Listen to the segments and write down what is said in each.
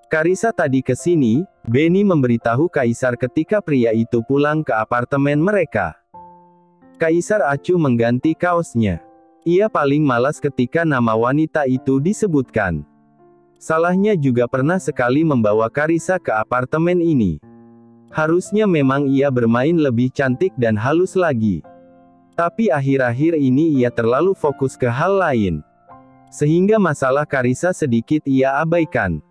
Karissa tadi ke sini, Benny memberitahu Kaisar ketika pria itu pulang ke apartemen mereka. Kaisar acuh mengganti kaosnya. Ia paling malas ketika nama wanita itu disebutkan. Salahnya juga pernah sekali membawa Karissa ke apartemen ini. Harusnya memang ia bermain lebih cantik dan halus lagi. Tapi akhir-akhir ini ia terlalu fokus ke hal lain. Sehingga masalah Karissa sedikit ia abaikan.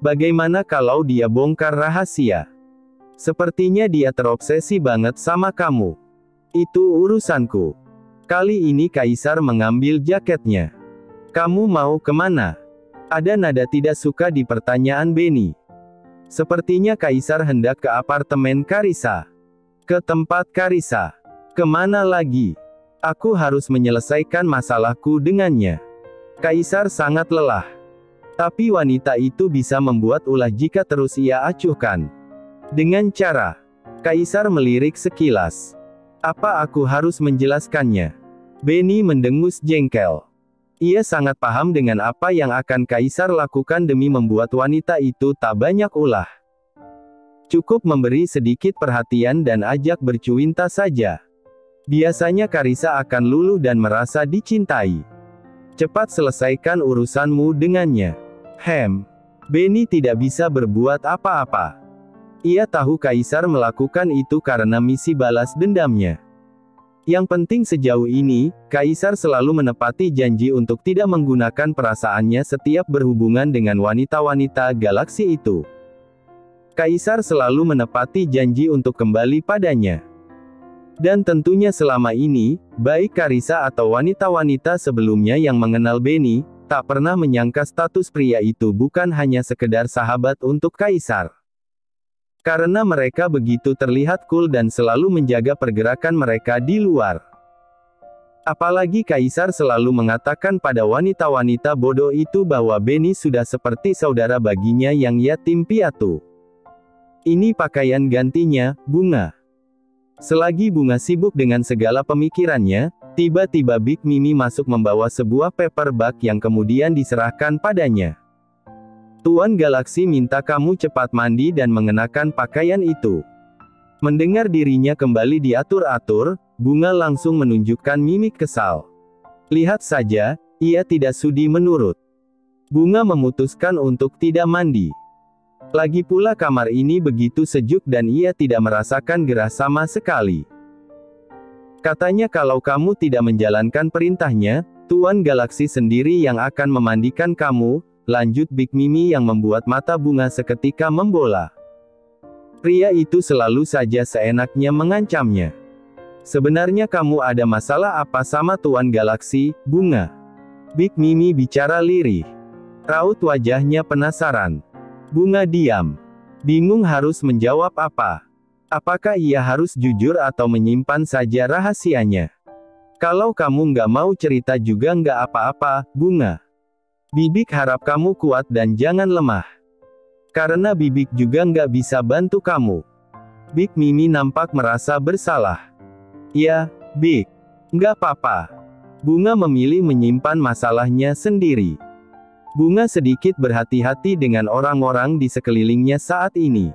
Bagaimana kalau dia bongkar rahasia? Sepertinya dia terobsesi banget sama kamu. Itu urusanku. Kali ini Kaisar mengambil jaketnya. Kamu mau kemana? Ada nada tidak suka di pertanyaan Benny. Sepertinya Kaisar hendak ke apartemen Karissa. Ke tempat Karissa. Kemana lagi? Aku harus menyelesaikan masalahku dengannya. Kaisar sangat lelah. Tapi wanita itu bisa membuat ulah jika terus ia acuhkan. Dengan cara, Kaisar melirik sekilas. Apa aku harus menjelaskannya? Benny mendengus jengkel. Ia sangat paham dengan apa yang akan Kaisar lakukan demi membuat wanita itu tak banyak ulah. Cukup memberi sedikit perhatian dan ajak bercuinta saja. Biasanya Karissa akan luluh dan merasa dicintai. Cepat selesaikan urusanmu dengannya. Benny tidak bisa berbuat apa-apa. Ia tahu Kaisar melakukan itu karena misi balas dendamnya. Yang penting sejauh ini, Kaisar selalu menepati janji untuk tidak menggunakan perasaannya setiap berhubungan dengan wanita-wanita galaksi itu. Kaisar selalu menepati janji untuk kembali padanya. Dan tentunya selama ini, baik Karissa atau wanita-wanita sebelumnya yang mengenal Benny, tak pernah menyangka status pria itu bukan hanya sekedar sahabat untuk Kaisar. Karena mereka begitu terlihat cool dan selalu menjaga pergerakan mereka di luar. Apalagi Kaisar selalu mengatakan pada wanita-wanita bodoh itu bahwa Benny sudah seperti saudara baginya yang yatim piatu. Ini pakaian gantinya, Bunga. Selagi Bunga sibuk dengan segala pemikirannya, tiba-tiba Big Mimi masuk membawa sebuah paper bag yang kemudian diserahkan padanya. Tuan Galaksi minta kamu cepat mandi dan mengenakan pakaian itu. Mendengar dirinya kembali diatur-atur, Bunga langsung menunjukkan mimik kesal. Lihat saja, ia tidak sudi menurut. Bunga memutuskan untuk tidak mandi. Lagi pula kamar ini begitu sejuk dan ia tidak merasakan gerah sama sekali. Katanya kalau kamu tidak menjalankan perintahnya, Tuan Galaksi sendiri yang akan memandikan kamu, lanjut Big Mimi yang membuat mata Bunga seketika membola. Pria itu selalu saja seenaknya mengancamnya. Sebenarnya kamu ada masalah apa sama Tuan Galaksi, Bunga? Big Mimi bicara lirih. Raut wajahnya penasaran. Bunga diam. Bingung harus menjawab apa. Apakah ia harus jujur atau menyimpan saja rahasianya? Kalau kamu nggak mau cerita juga nggak apa-apa, Bunga. Bibik harap kamu kuat dan jangan lemah. Karena Bibik juga nggak bisa bantu kamu. Big Mimi nampak merasa bersalah. Ya, Big. Nggak apa-apa. Bunga memilih menyimpan masalahnya sendiri. Bunga sedikit berhati-hati dengan orang-orang di sekelilingnya saat ini.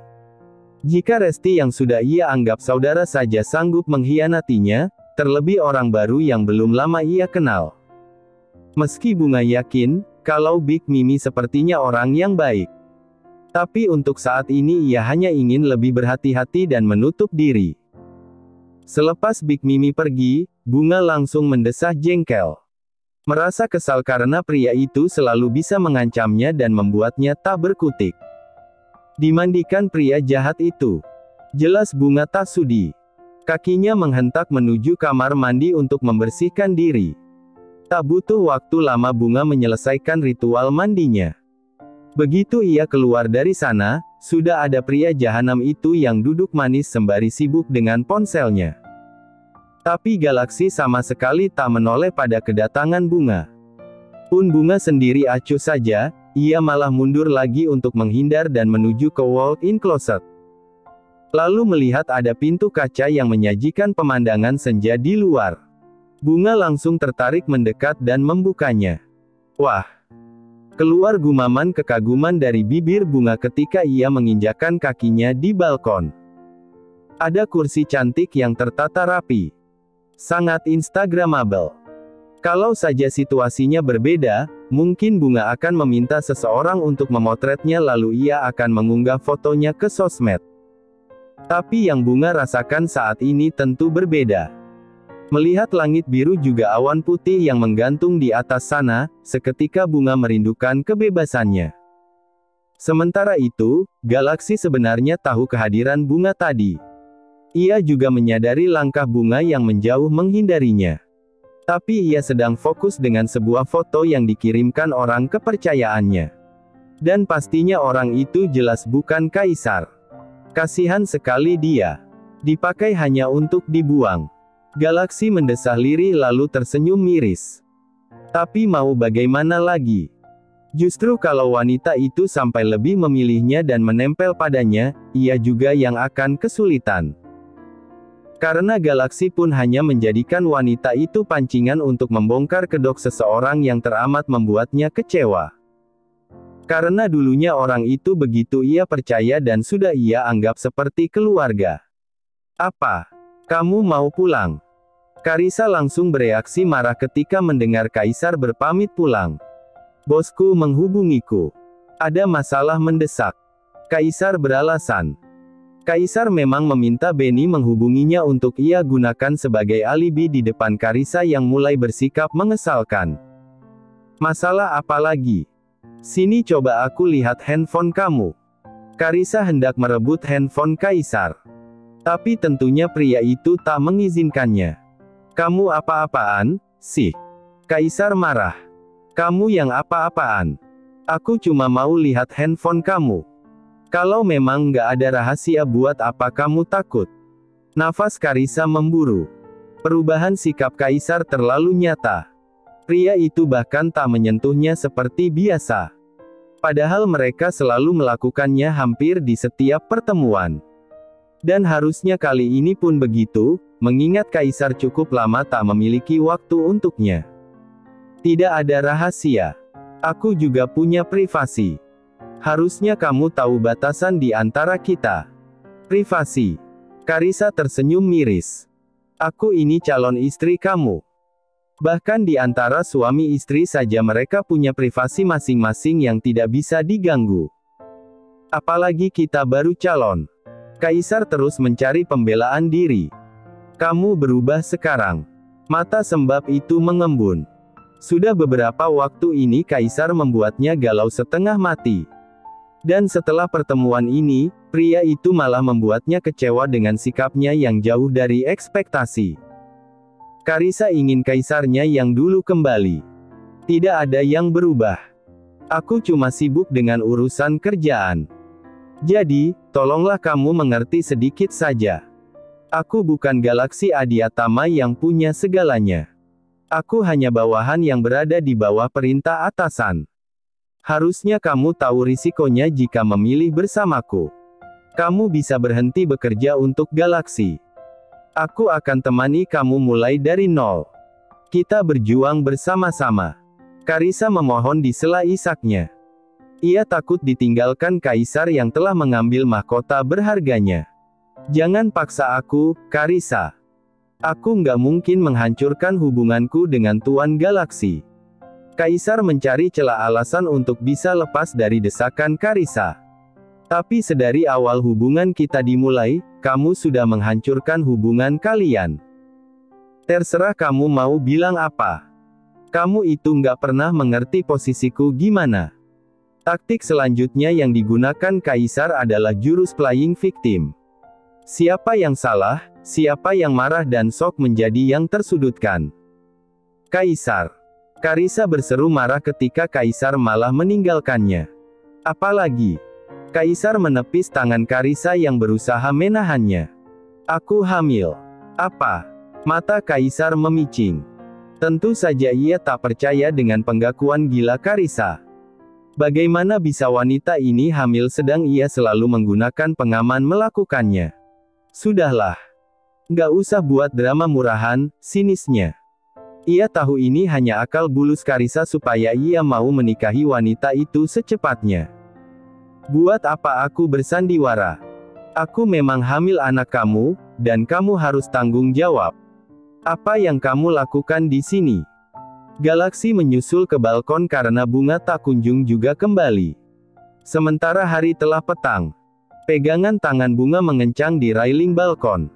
Jika Resti yang sudah ia anggap saudara saja sanggup mengkhianatinya, terlebih orang baru yang belum lama ia kenal. Meski Bunga yakin, kalau Big Mimi sepertinya orang yang baik. Tapi untuk saat ini ia hanya ingin lebih berhati-hati dan menutup diri. Selepas Big Mimi pergi, Bunga langsung mendesah jengkel. Merasa kesal karena pria itu selalu bisa mengancamnya dan membuatnya tak berkutik. Dimandikan pria jahat itu. Jelas Bunga tak sudi. Kakinya menghentak menuju kamar mandi untuk membersihkan diri. Tak butuh waktu lama Bunga menyelesaikan ritual mandinya. Begitu ia keluar dari sana, sudah ada pria jahanam itu yang duduk manis sembari sibuk dengan ponselnya. Tapi Galaksi sama sekali tak menoleh pada kedatangan Bunga. Pun Bunga sendiri acuh saja, ia malah mundur lagi untuk menghindar dan menuju ke walk-in closet. Lalu melihat ada pintu kaca yang menyajikan pemandangan senja di luar. Bunga langsung tertarik mendekat dan membukanya. Wah! Keluar gumaman kekaguman dari bibir bunga ketika ia menginjakkan kakinya di balkon. Ada kursi cantik yang tertata rapi. Sangat instagramable. Kalau saja situasinya berbeda, mungkin bunga akan meminta seseorang untuk memotretnya lalu ia akan mengunggah fotonya ke sosmed. Tapi yang bunga rasakan saat ini tentu berbeda. Melihat langit biru juga awan putih yang menggantung di atas sana, seketika bunga merindukan kebebasannya. Sementara itu, Galaksi sebenarnya tahu kehadiran bunga tadi. Ia juga menyadari langkah bunga yang menjauh menghindarinya. Tapi ia sedang fokus dengan sebuah foto yang dikirimkan orang kepercayaannya. Dan pastinya orang itu jelas bukan Kaisar. Kasihan sekali dia. Dipakai hanya untuk dibuang. Galaksi mendesah lirih lalu tersenyum miris. Tapi mau bagaimana lagi? Justru kalau wanita itu sampai lebih memilihnya dan menempel padanya, ia juga yang akan kesulitan. Karena Galaksi pun hanya menjadikan wanita itu pancingan untuk membongkar kedok seseorang yang teramat membuatnya kecewa. Karena dulunya orang itu begitu ia percaya dan sudah ia anggap seperti keluarga. Apa? Kamu mau pulang? Karissa langsung bereaksi marah ketika mendengar Kaisar berpamit pulang. Bosku menghubungiku. Ada masalah mendesak. Kaisar beralasan. Kaisar memang meminta Benny menghubunginya untuk ia gunakan sebagai alibi di depan Karissa yang mulai bersikap mengesalkan. Masalah apa lagi? Sini coba aku lihat handphone kamu. Karissa hendak merebut handphone Kaisar. Tapi tentunya pria itu tak mengizinkannya. Kamu apa-apaan, sih? Kaisar marah. Kamu yang apa-apaan? Aku cuma mau lihat handphone kamu. Kalau memang nggak ada rahasia buat apa kamu takut? Nafas Karissa memburu. Perubahan sikap Kaisar terlalu nyata. Pria itu bahkan tak menyentuhnya seperti biasa. Padahal mereka selalu melakukannya hampir di setiap pertemuan. Dan harusnya kali ini pun begitu, mengingat Kaisar cukup lama tak memiliki waktu untuknya. Tidak ada rahasia. Aku juga punya privasi. Harusnya kamu tahu batasan di antara kita. Privasi. Karissa tersenyum miris. Aku ini calon istri kamu. Bahkan di antara suami istri saja mereka punya privasi masing-masing yang tidak bisa diganggu. Apalagi kita baru calon. Kaisar terus mencari pembelaan diri. Kamu berubah sekarang. Mata Sembab itu mengembun. Sudah beberapa waktu ini Kaisar membuatnya galau setengah mati. Dan setelah pertemuan ini, pria itu malah membuatnya kecewa dengan sikapnya yang jauh dari ekspektasi. Karissa ingin Kaisarnya yang dulu kembali. Tidak ada yang berubah. Aku cuma sibuk dengan urusan kerjaan. Jadi, tolonglah kamu mengerti sedikit saja. Aku bukan Galaksi Adiatama yang punya segalanya. Aku hanya bawahan yang berada di bawah perintah atasan. Harusnya kamu tahu risikonya jika memilih bersamaku. Kamu bisa berhenti bekerja untuk Galaksi. Aku akan temani kamu mulai dari nol. Kita berjuang bersama-sama. Karissa memohon di sela isaknya. Ia takut ditinggalkan Kaisar yang telah mengambil mahkota berharganya. Jangan paksa aku, Karissa. Aku nggak mungkin menghancurkan hubunganku dengan Tuan Galaksi. Kaisar mencari celah alasan untuk bisa lepas dari desakan Karissa. Tapi sedari awal hubungan kita dimulai, kamu sudah menghancurkan hubungan kalian. Terserah kamu mau bilang apa. Kamu itu nggak pernah mengerti posisiku gimana. Taktik selanjutnya yang digunakan Kaisar adalah jurus playing victim. Siapa yang salah, siapa yang marah dan sok menjadi yang tersudutkan. Kaisar. Karissa berseru marah ketika Kaisar malah meninggalkannya. Apalagi, Kaisar menepis tangan Karissa yang berusaha menahannya. Aku hamil. Apa? Mata Kaisar memicing. Tentu saja ia tak percaya dengan pengakuan gila Karissa. Bagaimana bisa wanita ini hamil sedang ia selalu menggunakan pengaman melakukannya? Sudahlah. Nggak usah buat drama murahan, sinisnya. Ia tahu ini hanya akal bulus Karissa supaya ia mau menikahi wanita itu secepatnya. Buat apa aku bersandiwara? Aku memang hamil anak kamu, dan kamu harus tanggung jawab. Apa yang kamu lakukan di sini? Galaksi menyusul ke balkon karena Bunga tak kunjung juga kembali. Sementara hari telah petang. Pegangan tangan Bunga mengencang di railing balkon.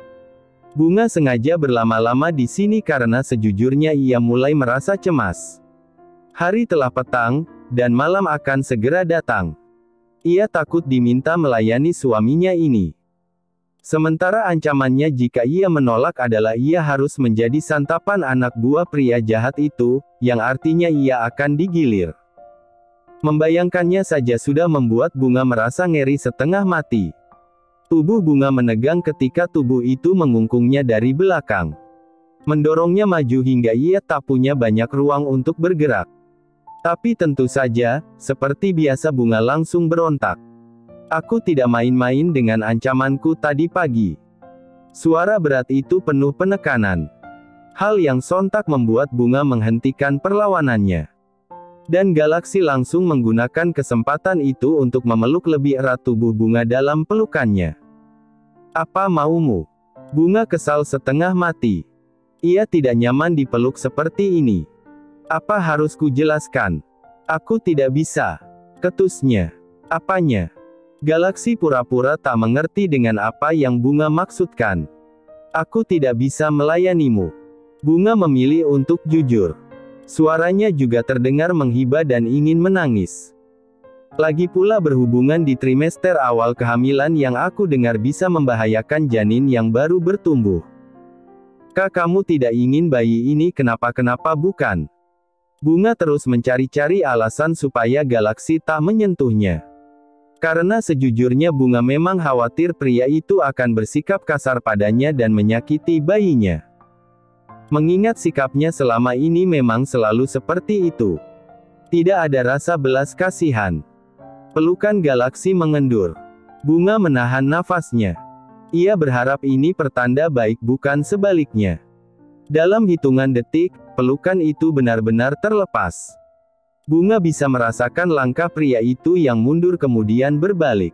Bunga sengaja berlama-lama di sini karena sejujurnya ia mulai merasa cemas. Hari telah petang, dan malam akan segera datang. Ia takut diminta melayani suaminya ini. Sementara ancamannya jika ia menolak adalah ia harus menjadi santapan anak buah pria jahat itu, yang artinya ia akan digilir. Membayangkannya saja sudah membuat Bunga merasa ngeri setengah mati. Tubuh Bunga menegang ketika tubuh itu mengungkungnya dari belakang. Mendorongnya maju hingga ia tak punya banyak ruang untuk bergerak. Tapi tentu saja, seperti biasa Bunga langsung berontak. Aku tidak main-main dengan ancamanku tadi pagi. Suara berat itu penuh penekanan. Hal yang sontak membuat Bunga menghentikan perlawanannya. Dan Galaksi langsung menggunakan kesempatan itu untuk memeluk lebih erat tubuh Bunga dalam pelukannya. Apa maumu? Bunga kesal setengah mati. Ia tidak nyaman dipeluk seperti ini. Apa harus kujelaskan? Aku tidak bisa. Ketusnya. Apanya? Galaksi pura-pura tak mengerti dengan apa yang Bunga maksudkan. Aku tidak bisa melayanimu. Bunga memilih untuk jujur. Suaranya juga terdengar menghibah dan ingin menangis. Lagi pula berhubungan di trimester awal kehamilan yang aku dengar bisa membahayakan janin yang baru bertumbuh. Kak, kamu tidak ingin bayi ini kenapa-kenapa bukan? Bunga terus mencari-cari alasan supaya Galaksi tak menyentuhnya. Karena sejujurnya Bunga memang khawatir pria itu akan bersikap kasar padanya dan menyakiti bayinya. Mengingat sikapnya selama ini memang selalu seperti itu. Tidak ada rasa belas kasihan. Pelukan Galaksi mengendur. Bunga menahan nafasnya. Ia berharap ini pertanda baik bukan sebaliknya. Dalam hitungan detik, pelukan itu benar-benar terlepas. Bunga bisa merasakan langkah pria itu yang mundur kemudian berbalik.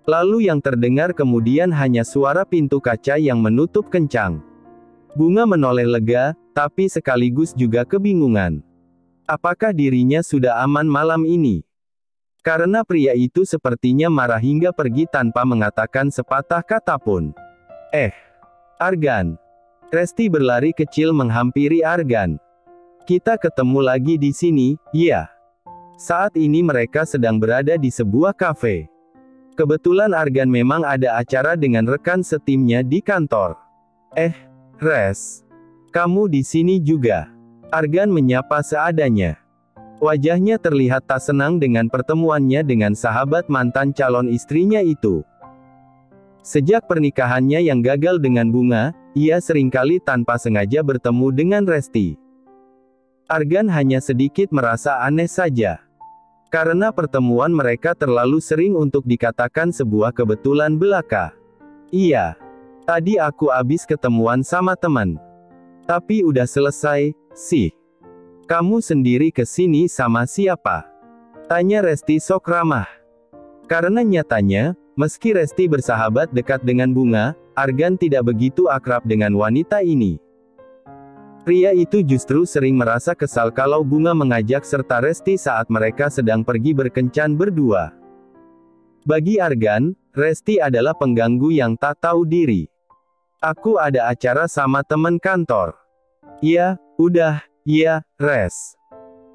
Lalu yang terdengar kemudian hanya suara pintu kaca yang menutup kencang. Bunga menoleh lega, tapi sekaligus juga kebingungan. Apakah dirinya sudah aman malam ini? Karena pria itu sepertinya marah hingga pergi tanpa mengatakan sepatah kata pun. Argan. Resti berlari kecil menghampiri Argan. Kita ketemu lagi di sini, ya. Saat ini mereka sedang berada di sebuah kafe. Kebetulan Argan memang ada acara dengan rekan setimnya di kantor. Res. Kamu di sini juga. Argan menyapa seadanya. Wajahnya terlihat tak senang dengan pertemuannya dengan sahabat mantan calon istrinya itu. Sejak pernikahannya yang gagal dengan Bunga, ia seringkali tanpa sengaja bertemu dengan Resti. Argan hanya sedikit merasa aneh saja. Karena pertemuan mereka terlalu sering untuk dikatakan sebuah kebetulan belaka. Iya. Tadi aku abis ketemuan sama teman. Tapi udah selesai, sih. Kamu sendiri ke sini sama siapa? Tanya Resti sok ramah. Karena nyatanya, meski Resti bersahabat dekat dengan Bunga, Argan tidak begitu akrab dengan wanita ini. Pria itu justru sering merasa kesal kalau Bunga mengajak serta Resti saat mereka sedang pergi berkencan berdua. Bagi Argan, Resti adalah pengganggu yang tak tahu diri. Aku ada acara sama teman kantor. Ya, udah, ya, Res.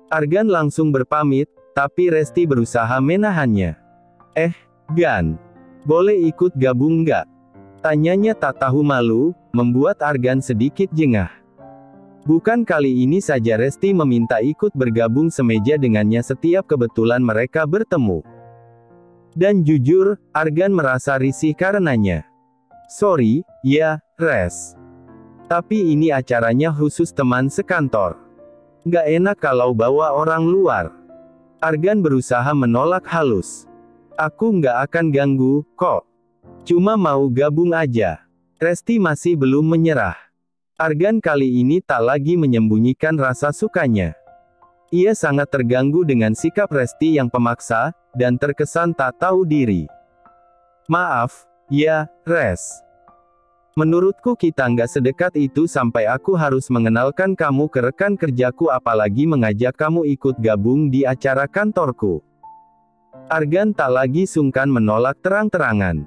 Argan langsung berpamit, tapi Resti berusaha menahannya. Gan. Boleh ikut gabung nggak? Tanyanya tak tahu malu, membuat Argan sedikit jengah. Bukan kali ini saja Resti meminta ikut bergabung semeja dengannya setiap kebetulan mereka bertemu. Dan jujur, Argan merasa risih karenanya. Sorry, ya, Res. Tapi ini acaranya khusus teman sekantor. Nggak enak kalau bawa orang luar. Argan berusaha menolak halus. Aku nggak akan ganggu, kok. Cuma mau gabung aja. Resti masih belum menyerah. Argan kali ini tak lagi menyembunyikan rasa sukanya. Ia sangat terganggu dengan sikap Resti yang pemaksa, dan terkesan tak tahu diri. Maaf, ya, Res. Menurutku kita nggak sedekat itu sampai aku harus mengenalkan kamu ke rekan kerjaku apalagi mengajak kamu ikut gabung di acara kantorku. Argan tak lagi sungkan menolak terang-terangan.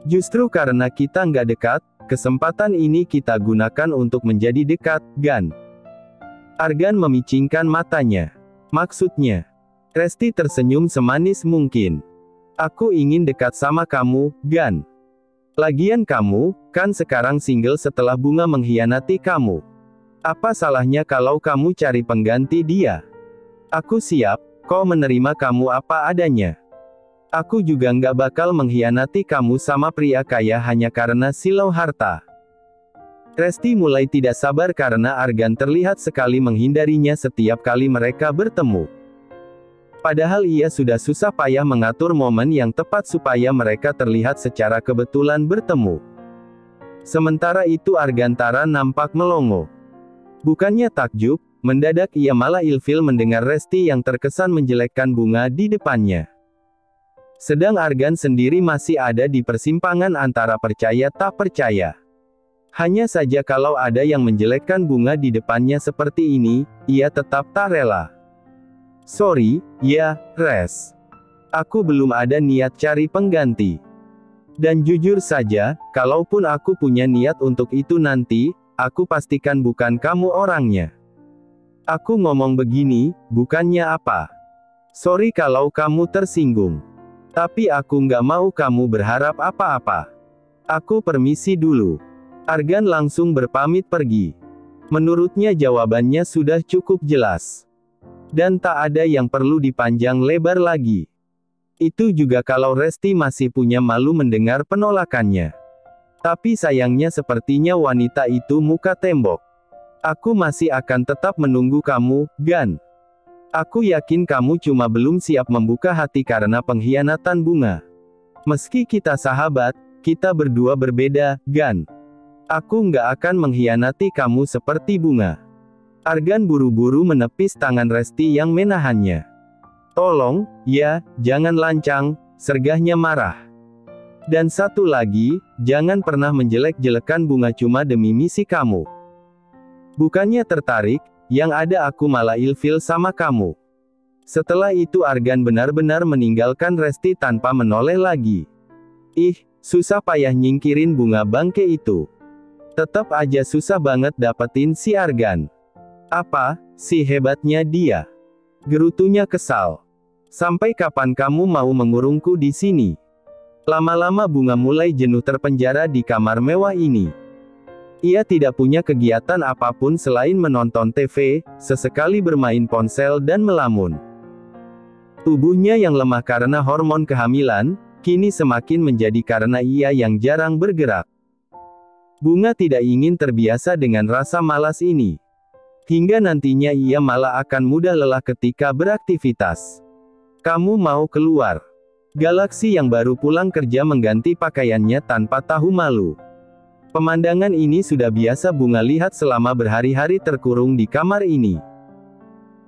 Justru karena kita nggak dekat, kesempatan ini kita gunakan untuk menjadi dekat, Gan. Argan memicingkan matanya. Maksudnya? Resti tersenyum semanis mungkin. Aku ingin dekat sama kamu, Gan. Lagian kamu, kan sekarang single setelah Bunga mengkhianati kamu. Apa salahnya kalau kamu cari pengganti dia? Aku siap, kok menerima kamu apa adanya. Aku juga nggak bakal mengkhianati kamu sama pria kaya hanya karena silau harta. Resti mulai tidak sabar karena Argan terlihat sekali menghindarinya setiap kali mereka bertemu. Padahal ia sudah susah payah mengatur momen yang tepat supaya mereka terlihat secara kebetulan bertemu. Sementara itu Argantara nampak melongo. Bukannya takjub, mendadak ia malah ilfil mendengar Resti yang terkesan menjelekkan Bunga di depannya. Sedang Argan sendiri masih ada di persimpangan antara percaya tak percaya. Hanya saja kalau ada yang menjelekkan Bunga di depannya seperti ini, ia tetap tak rela. Sorry, ya, Res. Aku belum ada niat cari pengganti. Dan jujur saja, kalaupun aku punya niat untuk itu nanti, aku pastikan bukan kamu orangnya. Aku ngomong begini, bukannya apa. Sorry kalau kamu tersinggung. Tapi aku nggak mau kamu berharap apa-apa. Aku permisi dulu. Argan langsung berpamit pergi. Menurutnya jawabannya sudah cukup jelas. Dan tak ada yang perlu dipanjang lebar lagi. Itu juga kalau Resti masih punya malu mendengar penolakannya. Tapi sayangnya sepertinya wanita itu muka tembok. Aku masih akan tetap menunggu kamu, Gan. Aku yakin kamu cuma belum siap membuka hati karena pengkhianatan Bunga. Meski kita sahabat, kita berdua berbeda, Gan. Aku nggak akan mengkhianati kamu seperti Bunga. Argan buru-buru menepis tangan Resti yang menahannya. Tolong, ya, jangan lancang, sergahnya marah. Dan satu lagi, jangan pernah menjelek-jelekan Bunga cuma demi misi kamu. Bukannya tertarik, yang ada aku malah ilfil sama kamu. Setelah itu Argan benar-benar meninggalkan Resti tanpa menoleh lagi. Ih, susah payah nyingkirin Bunga bangke itu. Tetap aja susah banget dapetin si Argan. Apa, si hebatnya dia? Gerutunya kesal. Sampai kapan kamu mau mengurungku di sini? Lama-lama Bunga mulai jenuh terpenjara di kamar mewah ini. Ia tidak punya kegiatan apapun selain menonton TV, sesekali bermain ponsel dan melamun. Tubuhnya yang lemah karena hormon kehamilan, kini semakin menjadi karena ia yang jarang bergerak. Bunga tidak ingin terbiasa dengan rasa malas ini. Hingga nantinya ia malah akan mudah lelah ketika beraktivitas. Kamu mau keluar? Galaksi yang baru pulang kerja mengganti pakaiannya tanpa tahu malu. Pemandangan ini sudah biasa Bunga lihat selama berhari-hari terkurung di kamar ini.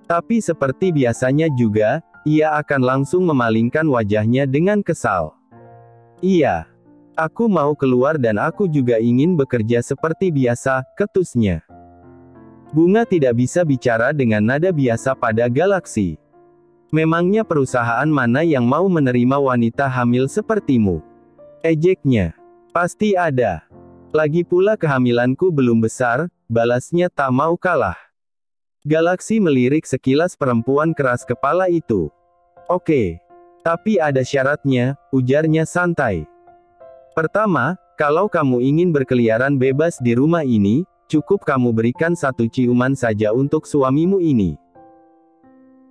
Tapi seperti biasanya juga, ia akan langsung memalingkan wajahnya dengan kesal. Iya. Aku mau keluar dan aku juga ingin bekerja seperti biasa, ketusnya. Bunga tidak bisa bicara dengan nada biasa pada Galaksi. Memangnya perusahaan mana yang mau menerima wanita hamil sepertimu? Ejeknya. Pasti ada. Lagi pula kehamilanku belum besar, balasnya tak mau kalah. Galaksi melirik sekilas perempuan keras kepala itu. Oke. Tapi ada syaratnya, ujarnya santai. Pertama, kalau kamu ingin berkeliaran bebas di rumah ini, cukup kamu berikan satu ciuman saja untuk suamimu ini.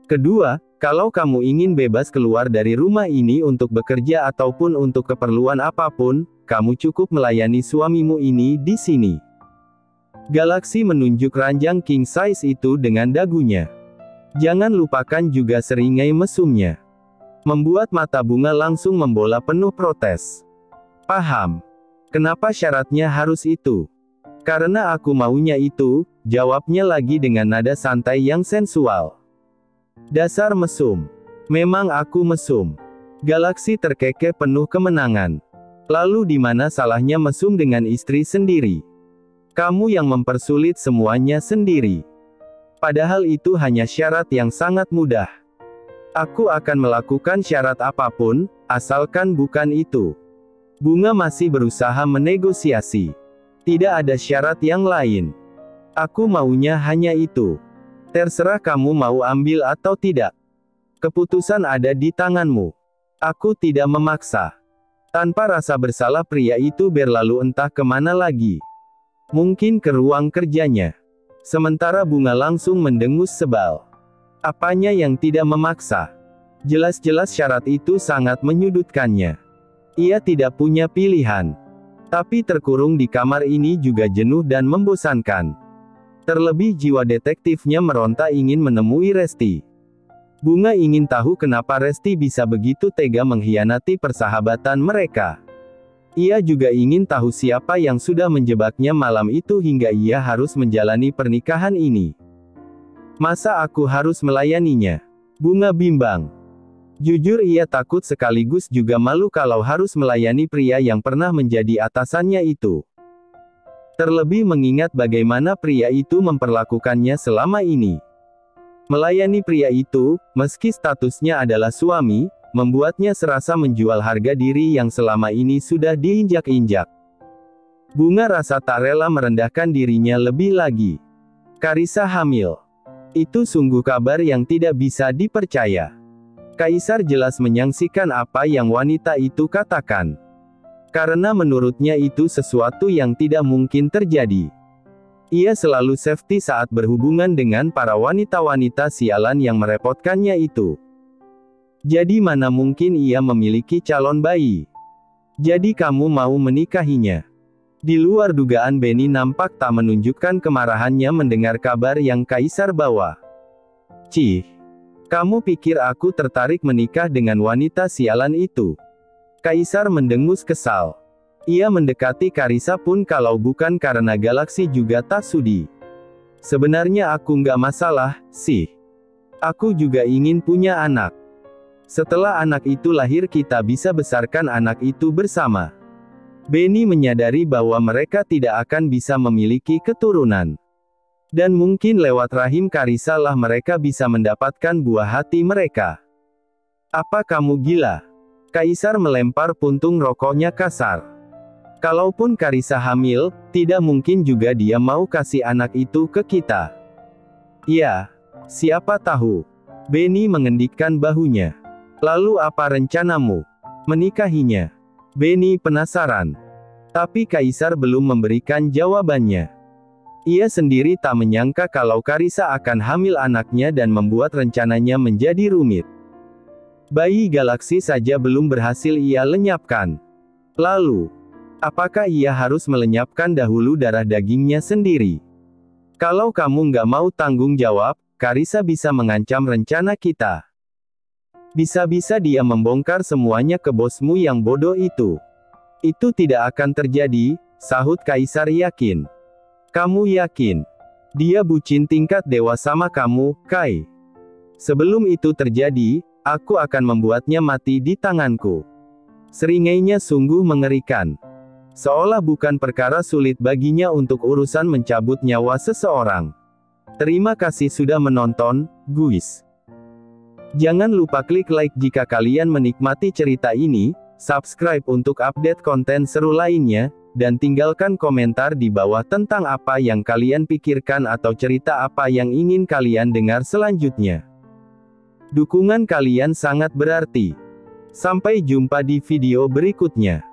Kedua, kalau kamu ingin bebas keluar dari rumah ini untuk bekerja ataupun untuk keperluan apapun, kamu cukup melayani suamimu ini di sini. Galaksi menunjuk ranjang king size itu dengan dagunya. Jangan lupakan juga seringai mesumnya. Membuat mata Bunga langsung membola penuh protes. Paham. Kenapa syaratnya harus itu? Karena aku maunya itu, jawabnya lagi dengan nada santai yang sensual. Dasar mesum. Memang aku mesum. Galaksi terkekeh penuh kemenangan. Lalu di mana salahnya mesum dengan istri sendiri? Kamu yang mempersulit semuanya sendiri. Padahal itu hanya syarat yang sangat mudah. Aku akan melakukan syarat apapun, asalkan bukan itu. Bunga masih berusaha menegosiasi. Tidak ada syarat yang lain. Aku maunya hanya itu. Terserah kamu mau ambil atau tidak. Keputusan ada di tanganmu. Aku tidak memaksa. Tanpa rasa bersalah pria itu berlalu entah kemana lagi. Mungkin ke ruang kerjanya. Sementara Bunga langsung mendengus sebal. Apanya yang tidak memaksa? Jelas-jelas syarat itu sangat menyudutkannya. Ia tidak punya pilihan. Tapi terkurung di kamar ini juga jenuh dan membosankan. Terlebih jiwa detektifnya meronta ingin menemui Resti. Bunga ingin tahu kenapa Resti bisa begitu tega mengkhianati persahabatan mereka. Ia juga ingin tahu siapa yang sudah menjebaknya malam itu hingga ia harus menjalani pernikahan ini. Masa aku harus melayaninya? Bunga bimbang. Jujur ia takut sekaligus juga malu kalau harus melayani pria yang pernah menjadi atasannya itu. Terlebih mengingat bagaimana pria itu memperlakukannya selama ini. Melayani pria itu, meski statusnya adalah suami, membuatnya serasa menjual harga diri yang selama ini sudah diinjak-injak. Bunga rasa tak rela merendahkan dirinya lebih lagi. Karissa hamil. Itu sungguh kabar yang tidak bisa dipercaya. Kaisar jelas menyaksikan apa yang wanita itu katakan. Karena menurutnya itu sesuatu yang tidak mungkin terjadi. Ia selalu safety saat berhubungan dengan para wanita-wanita sialan yang merepotkannya itu. Jadi mana mungkin ia memiliki calon bayi? Jadi kamu mau menikahinya? Di luar dugaan Benny nampak tak menunjukkan kemarahannya mendengar kabar yang Kaisar bawa. Cih, kamu pikir aku tertarik menikah dengan wanita sialan itu? Kaisar mendengus kesal. Ia mendekati Karissa pun kalau bukan karena Galaksi juga tak sudi. Sebenarnya aku nggak masalah, sih. Aku juga ingin punya anak. Setelah anak itu lahir kita bisa besarkan anak itu bersama. Benny menyadari bahwa mereka tidak akan bisa memiliki keturunan. Dan mungkin lewat rahim Karissa lah mereka bisa mendapatkan buah hati mereka. Apa kamu gila? Kaisar melempar puntung rokoknya kasar. Kalaupun Karissa hamil, tidak mungkin juga dia mau kasih anak itu ke kita. Ya, siapa tahu. Benny mengendikkan bahunya. Lalu apa rencanamu? Menikahinya? Benny penasaran. Tapi Kaisar belum memberikan jawabannya. Ia sendiri tak menyangka kalau Karissa akan hamil anaknya dan membuat rencananya menjadi rumit. Bayi Galaksi saja belum berhasil ia lenyapkan. Lalu, apakah ia harus melenyapkan dahulu darah dagingnya sendiri? Kalau kamu nggak mau tanggung jawab, Karissa bisa mengancam rencana kita. Bisa-bisa dia membongkar semuanya ke bosmu yang bodoh itu. Itu tidak akan terjadi, sahut Kaisar yakin. Kamu yakin? Dia bucin tingkat dewa sama kamu, Kai. Sebelum itu terjadi, aku akan membuatnya mati di tanganku. Seringainya sungguh mengerikan. Seolah bukan perkara sulit baginya untuk urusan mencabut nyawa seseorang. Terima kasih sudah menonton, guys. Jangan lupa klik like jika kalian menikmati cerita ini, subscribe untuk update konten seru lainnya, dan tinggalkan komentar di bawah tentang apa yang kalian pikirkan atau cerita apa yang ingin kalian dengar selanjutnya. Dukungan kalian sangat berarti. Sampai jumpa di video berikutnya.